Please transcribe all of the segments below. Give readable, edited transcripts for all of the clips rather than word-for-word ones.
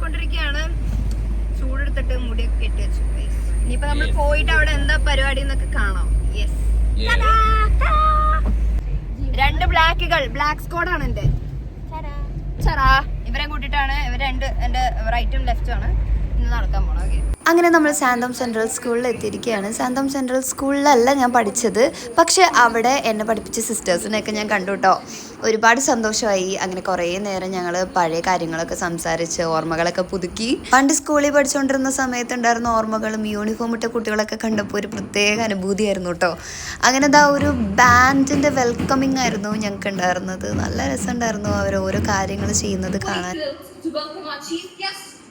പോയിക്കൊണ്ടിരിക്കുകയാണ്. ചൂടെടുത്തിട്ട് മുടിയൊക്കെ കെട്ടി വെച്ചു. ഇനിയിപ്പോ നമ്മൾ പോയിട്ട് അവിടെ എന്താ പരിപാടി എന്നൊക്കെ കാണാം. യെസ്, രണ്ട് ബ്ലാക്ക് സ്ക്വാഡാണ് എന്റെ. ഇവരെ കൂട്ടിട്ടാണ് ഇവർ രണ്ട് എന്റെ റൈറ്റും ലെഫ്റ്റും ആണ് ഇന്ന് നടക്കാൻ പോണത്. അങ്ങനെ നമ്മൾ സാന്തോം സെൻട്രൽ സ്കൂളിൽ എത്തിയിരിക്കുകയാണ്. സാന്തോം സെൻട്രൽ സ്കൂളിലല്ല ഞാൻ പഠിച്ചത്, പക്ഷെ അവിടെ എന്നെ പഠിപ്പിച്ച സിസ്റ്റേഴ്സിനെയൊക്കെ ഞാൻ കണ്ടു കേട്ടോ. ഒരുപാട് സന്തോഷമായി. അങ്ങനെ കുറേ നേരം ഞങ്ങൾ പഴയ കാര്യങ്ങളൊക്കെ സംസാരിച്ച് ഓർമ്മകളൊക്കെ പുതുക്കി. പണ്ട് സ്കൂളിൽ പഠിച്ചുകൊണ്ടിരുന്ന സമയത്തുണ്ടായിരുന്ന ഓർമ്മകളും യൂണിഫോം ഇട്ട കുട്ടികളൊക്കെ കണ്ടപ്പോൾ ഒരു പ്രത്യേക അനുഭൂതിയായിരുന്നു കേട്ടോ. അങ്ങനെ എന്താ ഒരു ബാൻഡിൻ്റെ വെൽക്കമിങ് ആയിരുന്നു ഞങ്ങൾക്ക് ഉണ്ടായിരുന്നത്. നല്ല രസമുണ്ടായിരുന്നു അവർ ഓരോ കാര്യങ്ങൾ ചെയ്യുന്നത് കാണാൻ.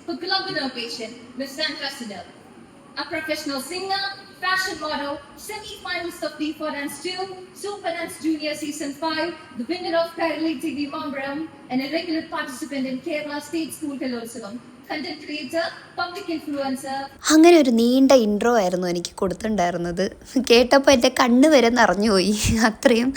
For Club Innovation, Miss Sandra Sidel, a professional singer, fashion model, semi-finalist of D4 Dance 2, Super Dance Junior Season 5, the winner of Kairali TV Mambram, and a regular participant in Kerala State School Kalotsavam. Content creator, public influencer. അങ്ങനെ ഒരു നീണ്ട intro ആയിരുന്നു എനിക്ക് കൊടുത്തിട്ടുണ്ടായിരുന്നത്. കേട്ടപ്പോൾ എൻ്റെ കണ്ണ് വരെ നിറഞ്ഞുപോയി. അത്രയും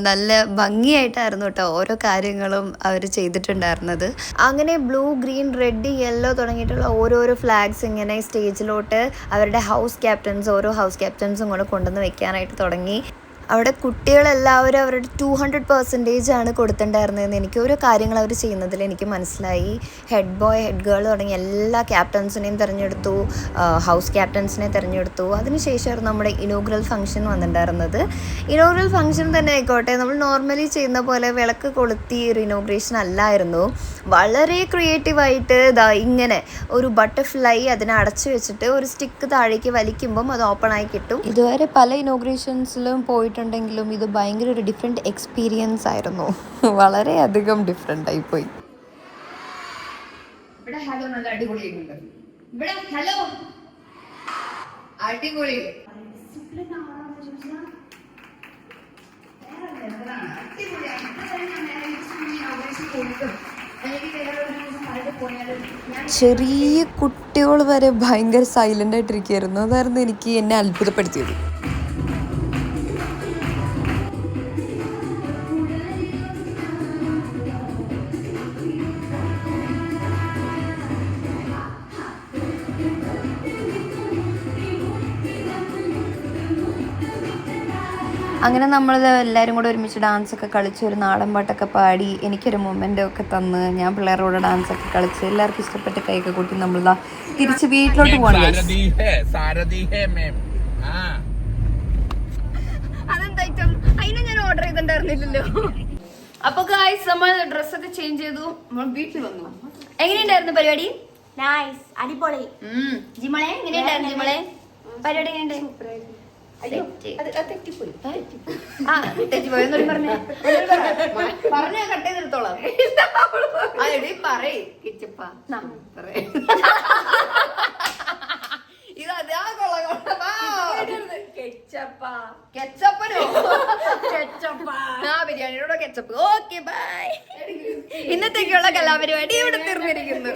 നല്ല ഭംഗിയായിട്ടായിരുന്നു കേട്ടോ ഓരോ കാര്യങ്ങളും അവർ ചെയ്തിട്ടുണ്ടായിരുന്നത്. അങ്ങനെ ബ്ലൂ, ഗ്രീൻ, റെഡ്, യെല്ലോ തുടങ്ങിയിട്ടുള്ള ഓരോരോ ഫ്ലാഗ്സ് ഇങ്ങനെ സ്റ്റേജിലോട്ട് അവരുടെ ഓരോ ഹൗസ് ക്യാപ്റ്റൻസും കൂടെ കൊണ്ടുവന്ന് വെക്കാനായിട്ട് തുടങ്ങി. അവിടെ കുട്ടികളെല്ലാവരും അവരുടെ 200% ആണ് കൊടുത്തിട്ടുണ്ടായിരുന്നതെന്ന് എനിക്ക് ഓരോ കാര്യങ്ങൾ അവർ ചെയ്യുന്നതിൽ എനിക്ക് മനസ്സിലായി. ഹെഡ് ബോയ്, ഹെഡ് ഗേൾ തുടങ്ങി എല്ലാ ക്യാപ്റ്റൻസിനെയും തിരഞ്ഞെടുത്തു, ഹൗസ് ക്യാപ്റ്റൻസിനെ തിരഞ്ഞെടുത്തു. അതിനുശേഷമായിരുന്നു നമ്മുടെ ഇനോഗ്രൽ ഫംഗ്ഷൻ വന്നിട്ടുണ്ടായിരുന്നത്. ഇനോഗ്രൽ ഫംഗ്ഷൻ തന്നെ ആയിക്കോട്ടെ, നമ്മൾ നോർമലി ചെയ്യുന്ന പോലെ വിളക്ക് കൊളുത്തി ഒരു ഇനോഗ്രേഷൻ അല്ലായിരുന്നു. വളരെ ക്രിയേറ്റീവായിട്ട് ഇങ്ങനെ ഒരു ബട്ടർഫ്ലൈ അതിനെ അടച്ചു വെച്ചിട്ട് ഒരു സ്റ്റിക്ക് താഴേക്ക് വലിക്കുമ്പം അത് ഓപ്പണായി കിട്ടും. ഇതുവരെ പല ഇനോഗ്രേഷൻസിലും പോയിട്ടുണ്ടെങ്കിലും ഇത് ഭയങ്കര ഒരു ഡിഫറെൻറ്റ് എക്സ്പീരിയൻസ് ആയിരുന്നു. വളരെയധികം ഡിഫറെൻ്റ് ആയിപ്പോയി. ഇവിടെ ഹലോ നല്ല അടിപൊളിയായിട്ടുണ്ട്. ഇവിടെ ഹലോ അടിപൊളി. ചെറിയ കുട്ടികൾ വരെ ഭയങ്കര സൈലൻ്റ് ആയിട്ടിരിക്കുകയായിരുന്നു. അതായിരുന്നു എനിക്ക് എന്നെ അത്ഭുതപ്പെടുത്തിയത്. അങ്ങനെ നമ്മൾ എല്ലാവരും കൂടെ ഒരുമിച്ച് ഡാൻസൊക്കെ കളിച്ച് ഒരു നാടൻ പാട്ടൊക്കെ പാടി എനിക്കൊരു മൊമെൻ്റൊക്കെ തന്ന് ഞാൻ പിള്ളേരോട് ഡാൻസൊക്കെ കളിച്ച് എല്ലാവർക്കും ഇഷ്ടപ്പെട്ട് കൈയൊക്കെ കൂട്ടി നമ്മൾ തിരിച്ച് വീട്ടിലോട്ട് പോകണം. അതെന്തായിട്ടും അതിനെ ഞാൻ ഓർഡർ ചെയ്തിട്ടുണ്ടായിരുന്നില്ലല്ലോ. അപ്പൊ ഗായ്സ് നമ്മൾ ഡ്രസ്സൊക്കെ ചേഞ്ച് ചെയ്തു, നമ്മൾ വീട്ടിൽ വന്നു. എങ്ങനെയുണ്ടായിരുന്നു പരിപാടി? നൈസ്, അടിപൊളി. ജിമളെ എങ്ങനെയുണ്ടായിരുന്നു? ജിമളെ പരിപാടി എങ്ങനെയുണ്ടായി? പറഞ്ഞ കട്ട് ചെയ്തെടുത്തോളാം. പറയേ ഇത് അതാ ബിരിയാണിയോടെ കെച്ചപ്പ്. Okay bye. ഇന്നത്തേക്കുള്ള കലാപരിപാടി ഇവിടെ തീർന്നിരിക്കുന്നു.